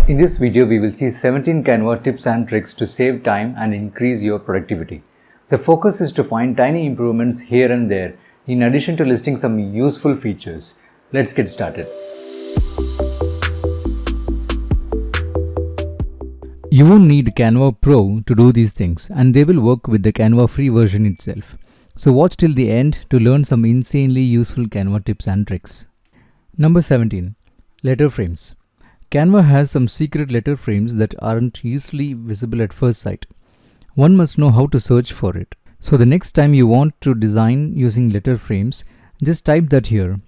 In this video, we will see 17 Canva tips and tricks to save time and increase your productivity. The focus is to find tiny improvements here and there, in addition to listing some useful features. Let's get started. You won't need Canva Pro to do these things, and they will work with the Canva free version itself. So watch till the end to learn some insanely useful Canva tips and tricks. Number 17. Letter frames. Canva has some secret letter frames that aren't easily visible at first sight. One must know how to search for it. So the next time you want to design using letter frames, just type that here.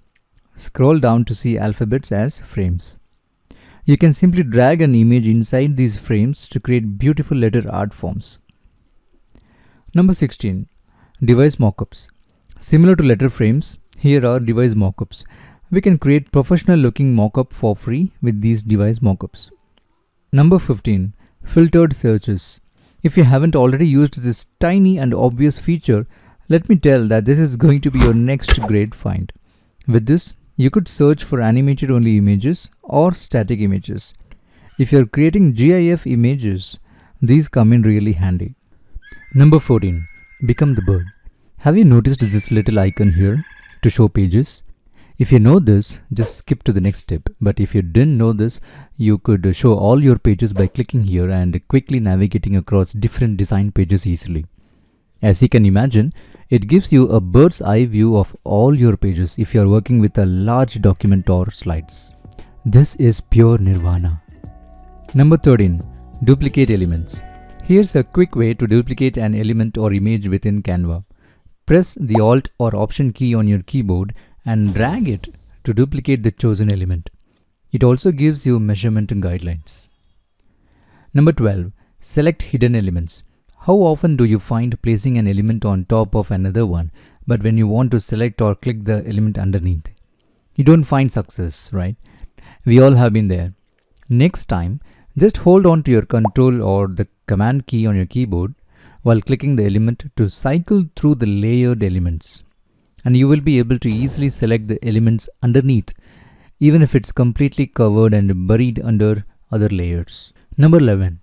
Scroll down to see alphabets as frames. You can simply drag an image inside these frames to create beautiful letter art forms. Number 16. Device mockups. Similar to letter frames, here are device mockups. We can create professional looking mockup for free with these device mockups. Number 15. Filtered searches. If you haven't already used this tiny and obvious feature, let me tell that this is going to be your next great find. With this, you could search for animated only images or static images. If you're creating GIF images, these come in really handy. Number 14. Become the bird. Have you noticed this little icon here to show pages? If you know this, just skip to the next step. But if you didn't know this, you could show all your pages by clicking here and quickly navigating across different design pages easily. As you can imagine, it gives you a bird's eye view of all your pages if you are working with a large document or slides. This is pure nirvana. Number 13. Duplicate elements. Here's a quick way to duplicate an element or image within Canva. Press the Alt or Option key on your keyboard and drag it to duplicate the chosen element. It also gives you measurement guidelines. Number 12. Select hidden elements. How often do you find placing an element on top of another one, but when you want to select or click the element underneath, you don't find success, right? We all have been there. Next time, just hold on to your Control or the Command key on your keyboard while clicking the element to cycle through the layered elements. And you will be able to easily select the elements underneath, even if it's completely covered and buried under other layers. Number 11.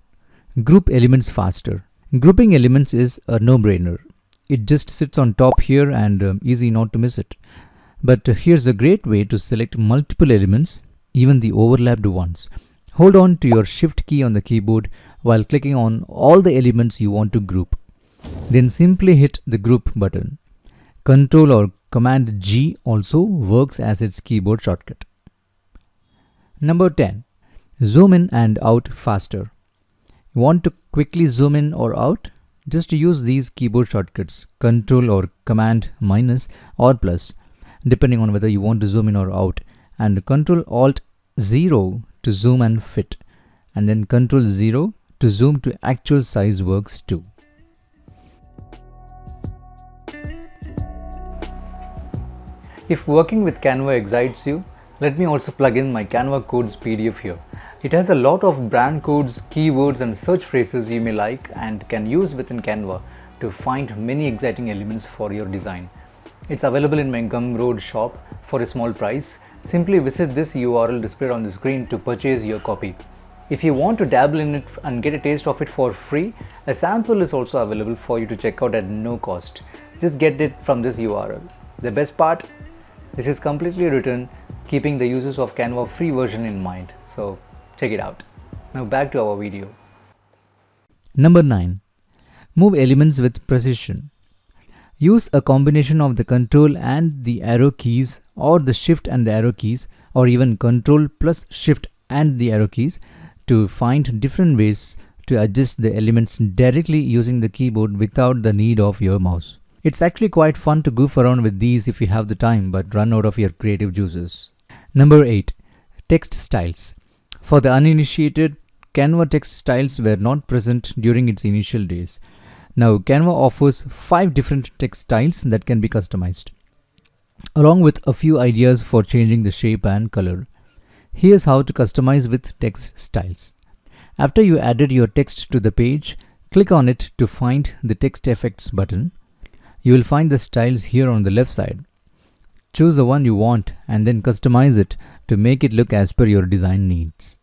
Group elements faster. Grouping elements is a no-brainer. It just sits on top here and easy not to miss it. But here's a great way to select multiple elements, even the overlapped ones. Hold on to your Shift key on the keyboard while clicking on all the elements you want to group. Then simply hit the Group button. Control or Command G also works as its keyboard shortcut. Number 10. Zoom in and out faster. You want to quickly zoom in or out? Just use these keyboard shortcuts, Control or Command minus or plus, depending on whether you want to zoom in or out, and Control Alt 0 to zoom and fit, and then Control 0 to zoom to actual size works too. If working with Canva excites you, let me also plug in my Canva codes PDF here. It has a lot of brand codes, keywords and search phrases you may like and can use within Canva to find many exciting elements for your design. It's available in my Gumroad shop for a small price. Simply visit this URL displayed on the screen to purchase your copy. If you want to dabble in it and get a taste of it for free, a sample is also available for you to check out at no cost. Just get it from this URL. The best part? This is completely written keeping the users of Canva free version in mind, so check it out. Now back to our video. Number 9. Move elements with precision. Use a combination of the Control and the arrow keys, or the Shift and the arrow keys, or even Control plus Shift and the arrow keys to find different ways to adjust the elements directly using the keyboard without the need of your mouse. It's actually quite fun to goof around with these if you have the time but run out of your creative juices. Number 8. Text styles. For the uninitiated, Canva text styles were not present during its initial days. Now Canva offers 5 different text styles that can be customized, along with a few ideas for changing the shape and color. Here's how to customize with text styles. After you added your text to the page, click on it to find the text effects button. You will find the styles here on the left side. Choose the one you want and then customize it to make it look as per your design needs.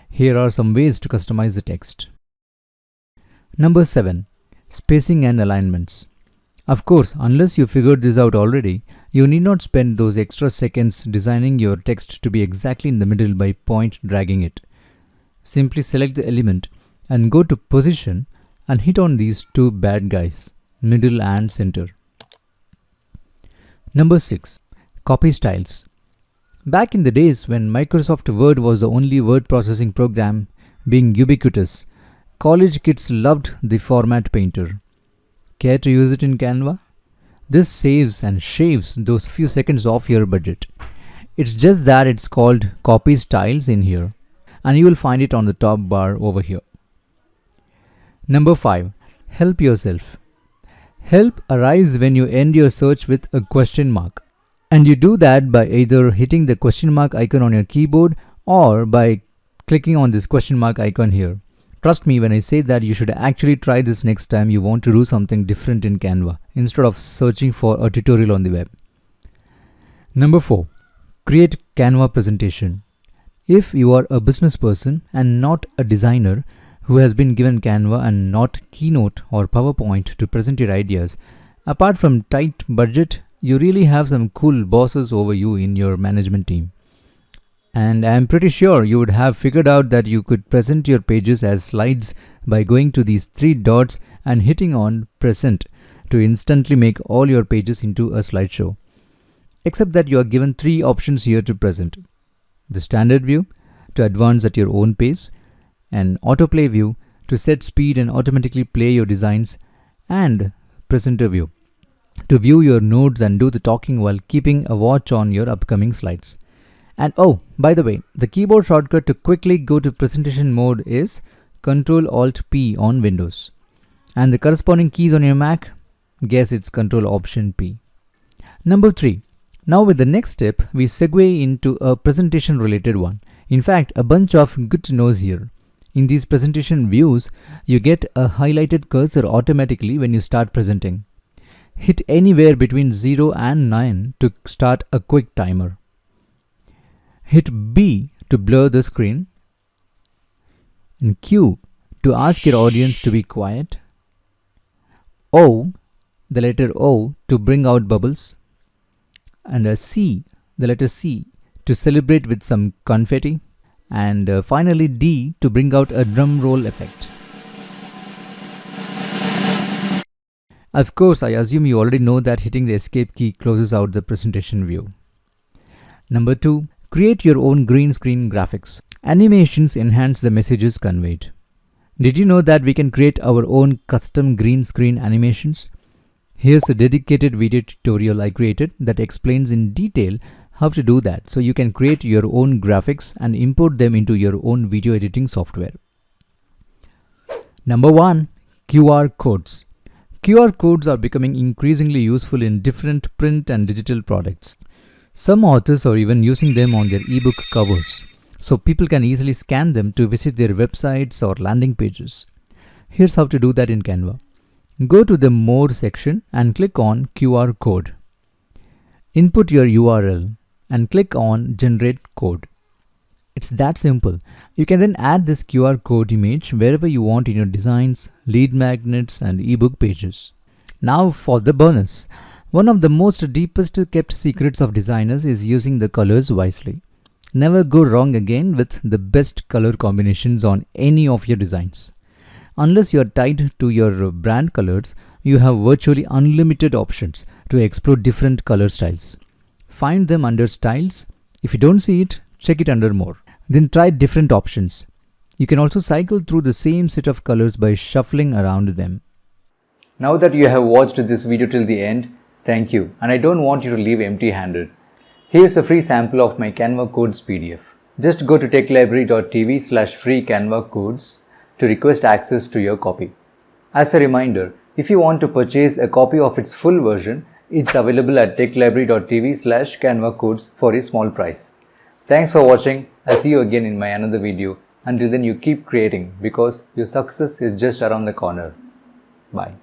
Here are some ways to customize the text. Number 7. Spacing and alignments. Of course, unless you figured this out already, you need not spend those extra seconds designing your text to be exactly in the middle by point dragging it. Simply select the element and go to position and hit on these two bad guys, middle and center. Number 6. Copy styles. Back in the days when Microsoft Word was the only word processing program being ubiquitous, college kids loved the format painter. Care to use it in Canva? This saves and shaves those few seconds off your budget. It's just that it's called copy styles in here, and you will find it on the top bar over here. Number 5. Help yourself. Help arrives when you end your search with a question mark. And you do that by either hitting the question mark icon on your keyboard or by clicking on this question mark icon here. Trust me when I say that you should actually try this next time you want to do something different in Canva instead of searching for a tutorial on the web. Number 4. Create Canva presentation. If you are a business person and not a designer who has been given Canva and not Keynote or PowerPoint to present your ideas, apart from tight budget, you really have some cool bosses over you in your management team. And I am pretty sure you would have figured out that you could present your pages as slides by going to these 3 dots and hitting on present to instantly make all your pages into a slideshow. Except that you are given 3 options here to present. The standard view to advance at your own pace, an autoplay view to set speed and automatically play your designs, and presenter view to view your notes and do the talking while keeping a watch on your upcoming slides. And oh, by the way, the keyboard shortcut to quickly go to presentation mode is Ctrl-Alt-P on Windows. And the corresponding keys on your Mac, guess it's Ctrl-Option-P. Number 3. Now with the next step, we segue into a presentation related one. In fact, a bunch of good to knows here. In these presentation views, you get a highlighted cursor automatically when you start presenting. Hit anywhere between 0 and 9 to start a quick timer. Hit B to blur the screen, and Q to ask your audience to be quiet, O, the letter O, to bring out bubbles, and a C, the letter C, to celebrate with some confetti, and finally D to bring out a drum roll effect. Of course, I assume you already know that hitting the escape key closes out the presentation view. Number 2. Create your own green screen graphics. Animations enhance the messages conveyed. Did you know that we can create our own custom green screen animations? Here's a dedicated video tutorial I created that explains in detail how to do that, so you can create your own graphics and import them into your own video editing software. Number 1. QR codes. QR codes are becoming increasingly useful in different print and digital products. Some authors are even using them on their ebook covers, so people can easily scan them to visit their websites or landing pages. Here's how to do that in Canva. Go to the More section and click on QR code. Input your URL and click on Generate Code. It's that simple. You can then add this QR code image wherever you want in your designs, lead magnets, and ebook pages. Now for the bonus. One of the most deepest kept secrets of designers is using the colors wisely. Never go wrong again with the best color combinations on any of your designs. Unless you are tied to your brand colors, you have virtually unlimited options to explore different color styles. Find them under Styles. If you don't see it, check it under More. Then try different options. You can also cycle through the same set of colors by shuffling around them. Now that you have watched this video till the end, thank you, and I don't want you to leave empty-handed. Here's a free sample of my Canva codes PDF. Just go to techlibrary.tv/free Canva codes to request access to your copy. As a reminder, if you want to purchase a copy of its full version, it's available at techlibrary.tv/Canva codes for a small price. Thanks for watching. I'll see you again in my another video. Until then, you keep creating because your success is just around the corner. Bye.